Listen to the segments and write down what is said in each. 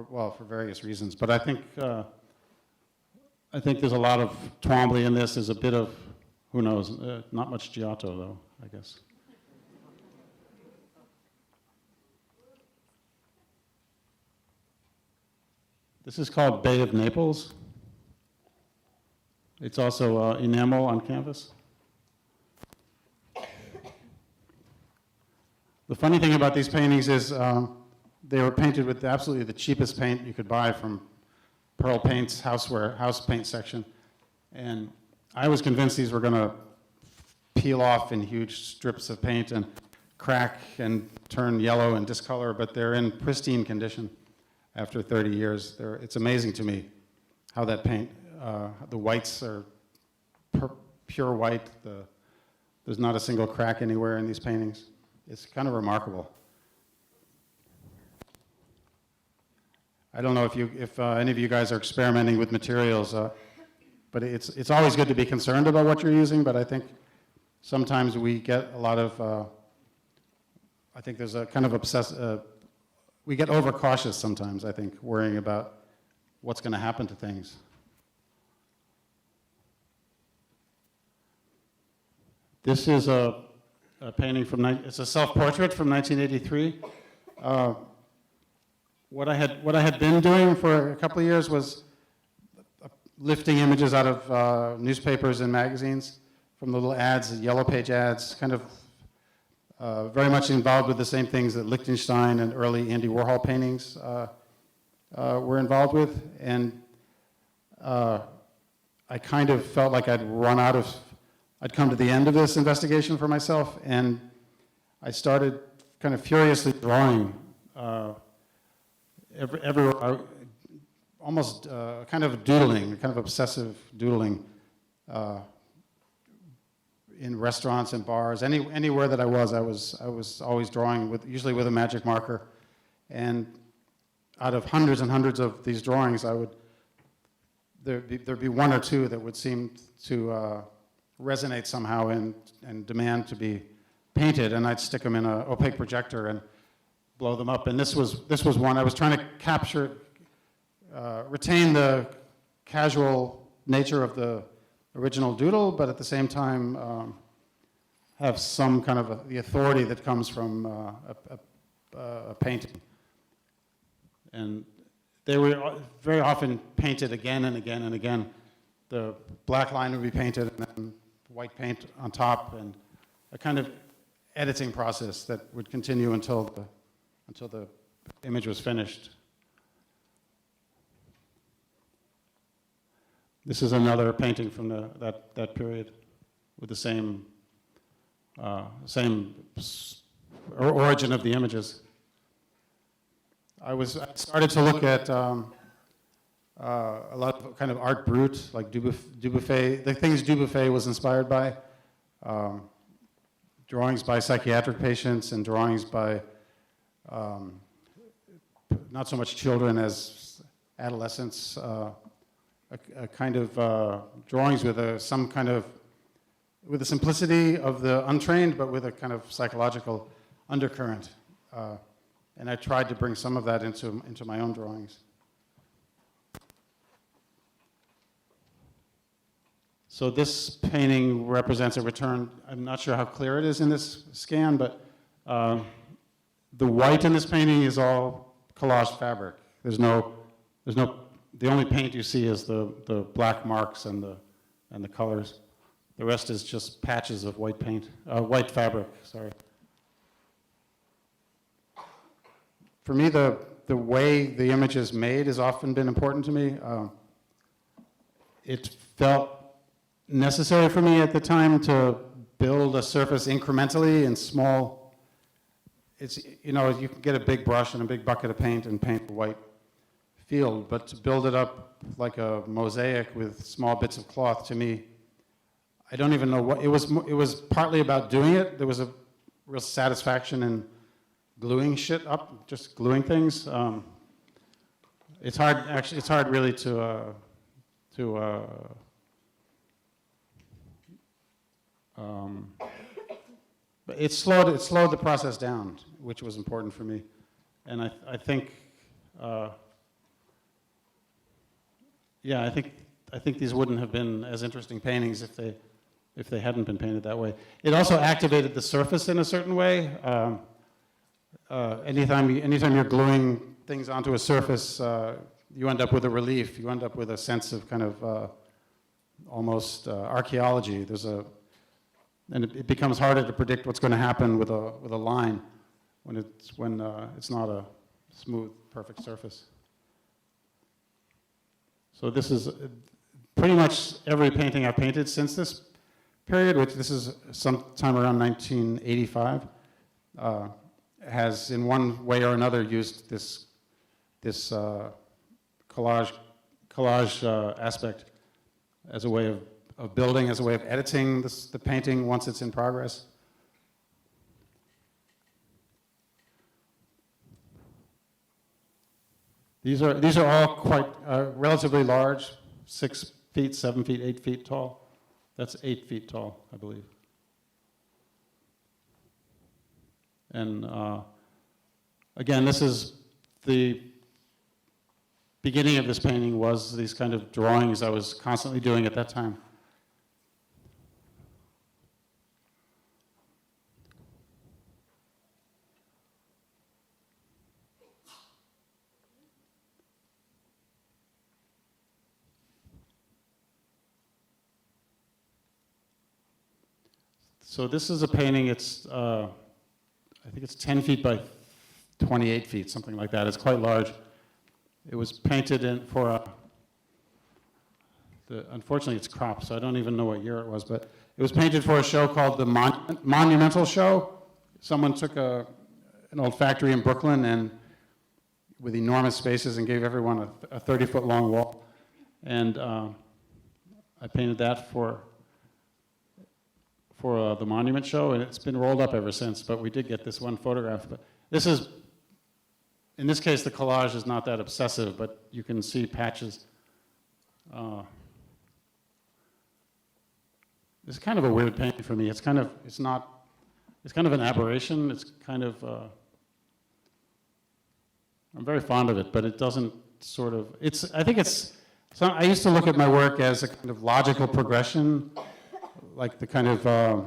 for various reasons. But I think there's a lot of Twombly in this. There's a bit of, who knows, not much Giotto though, I guess. This is called Bay of Naples. It's also enamel on canvas. The funny thing about these paintings is they were painted with absolutely the cheapest paint you could buy from Pearl Paint's house paint section. And I was convinced these were going to peel off in huge strips of paint and crack and turn yellow and discolor, but they're in pristine condition after 30 years. It's amazing to me how that paint, the whites are pure white. There's not a single crack anywhere in these paintings. It's kind of remarkable. I don't know if any of you guys are experimenting with materials, but it's always good to be concerned about what you're using, but I think sometimes we get a lot of, I think there's a kind of we get overcautious sometimes, I think, worrying about what's going to happen to things. This is a painting it's a self-portrait from 1983. What I had been doing for a couple of years was lifting images out of newspapers and magazines from the little ads, the yellow page ads, kind of very much involved with the same things that Lichtenstein and early Andy Warhol paintings were involved with. And I kind of felt like I'd come to the end of this investigation for myself, and I started kind of furiously drawing everywhere, almost kind of doodling, kind of obsessive doodling in restaurants and bars, anywhere that I was always drawing usually with a magic marker. And out of hundreds and hundreds of these drawings, there'd be one or two that would seem to resonate somehow and demand to be painted, and I'd stick them in an opaque projector and blow them up. And this was one I was trying to capture, retain the casual nature of the original doodle, but at the same time have some kind of the authority that comes from a painting. And they were very often painted again and again and again. The black line would be painted and then white paint on top, and a kind of editing process that would continue until the image was finished. This is another painting from that period with the same origin of the images. I started to look at a lot of kind of art brut, like Dubuffet, the things Dubuffet was inspired by, drawings by psychiatric patients and drawings by not so much children as adolescents, a kind of drawings with the simplicity of the untrained, but with a kind of psychological undercurrent. And I tried to bring some of that into my own drawings. So this painting represents a return. I'm not sure how clear it is in this scan, but the white in this painting is all collaged fabric. The only paint you see is the black marks and the colors. The rest is just patches of white paint, white fabric, sorry. For me, the way the image is made has often been important to me. It felt necessary for me at the time to build a surface incrementally in small. You can get a big brush and a big bucket of paint and paint a white field, but to build it up like a mosaic with small bits of cloth, to me, I don't even know what, it was partly about doing it. There was a real satisfaction in gluing shit up, just gluing things. It's hard really but it slowed the process down, which was important for me. And I think yeah, I think these wouldn't have been as interesting paintings if they hadn't been painted that way. It also activated the surface in a certain way. Anytime you're gluing things onto a surface, you end up with a relief. You end up with a sense of kind of almost archaeology. And it becomes harder to predict what's going to happen with a line when it's not a smooth, perfect surface. So this is pretty much every painting I've painted since this period, which this is sometime around 1985, has in one way or another used this collage aspect as a way of building, as a way of editing the painting once it's in progress. These are all quite relatively large, 6 feet, 7 feet, 8 feet tall. That's 8 feet tall, I believe. And again, this is the beginning of this painting was these kind of drawings I was constantly doing at that time. So this is a painting, it's, I think it's 10 feet by 28 feet, something like that. It's quite large. It was painted unfortunately it's cropped, so I don't even know what year it was, but it was painted for a show called the Monumental Show. Someone took an old factory in Brooklyn and with enormous spaces and gave everyone a 30-foot long wall. And I painted that for the Monument Show, and it's been rolled up ever since, but we did get this one photograph. But this is, in this case, the collage is not that obsessive, but you can see patches. This is kind of a weird painting for me. It's kind of an aberration. It's kind of, I'm very fond of it, but it doesn't sort of, I used to look at my work as a kind of logical progression, like the kind of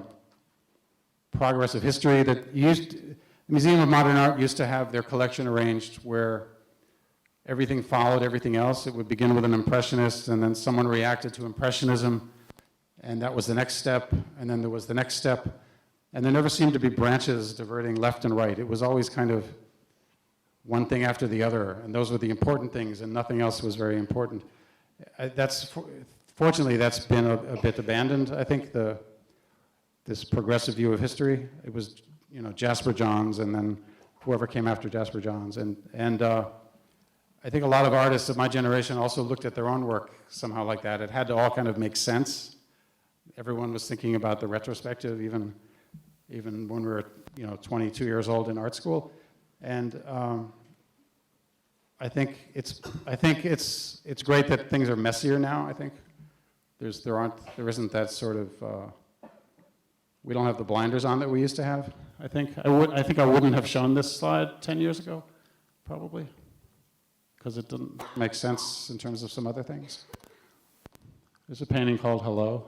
progress of history that the Museum of Modern Art used to have their collection arranged where everything followed everything else. It would begin with an Impressionist, and then someone reacted to Impressionism, and that was the next step, and then there was the next step, and there never seemed to be branches diverting left and right. It was always kind of one thing after the other, and those were the important things, and nothing else was very important. Fortunately, that's been a bit abandoned. I think this progressive view of history. It was, Jasper Johns, and then whoever came after Jasper Johns, and I think a lot of artists of my generation also looked at their own work somehow like that. It had to all kind of make sense. Everyone was thinking about the retrospective, even when we were 22 years old in art school, and I think it's great that things are messier now. I think there isn't that sort of we don't have the blinders on that we used to have. I think I wouldn't have shown this slide 10 years ago, probably, because it didn't make sense in terms of some other things. There's a painting called Hello.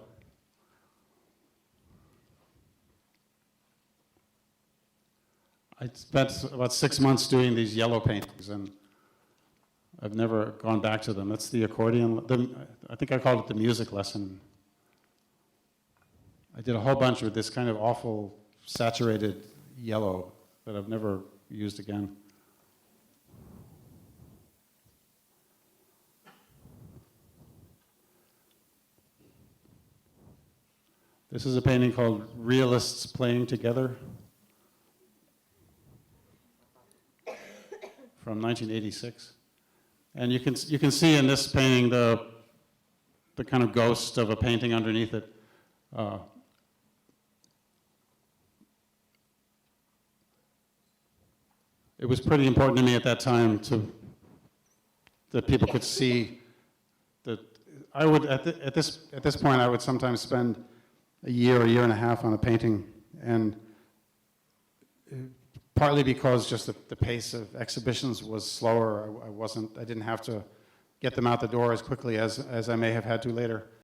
I spent about 6 months doing these yellow paintings, and I've never gone back to them. That's the accordion. I think I called it the music lesson. I did a whole bunch with this kind of awful saturated yellow that I've never used again. This is a painting called Realists Playing Together from 1986. And you can see in this painting the kind of ghost of a painting underneath it. It was pretty important to me at that time that people could see that I would at this point I would sometimes spend a year and a half on a painting, and partly because just the pace of exhibitions was slower. I didn't have to get them out the door as quickly as I may have had to later.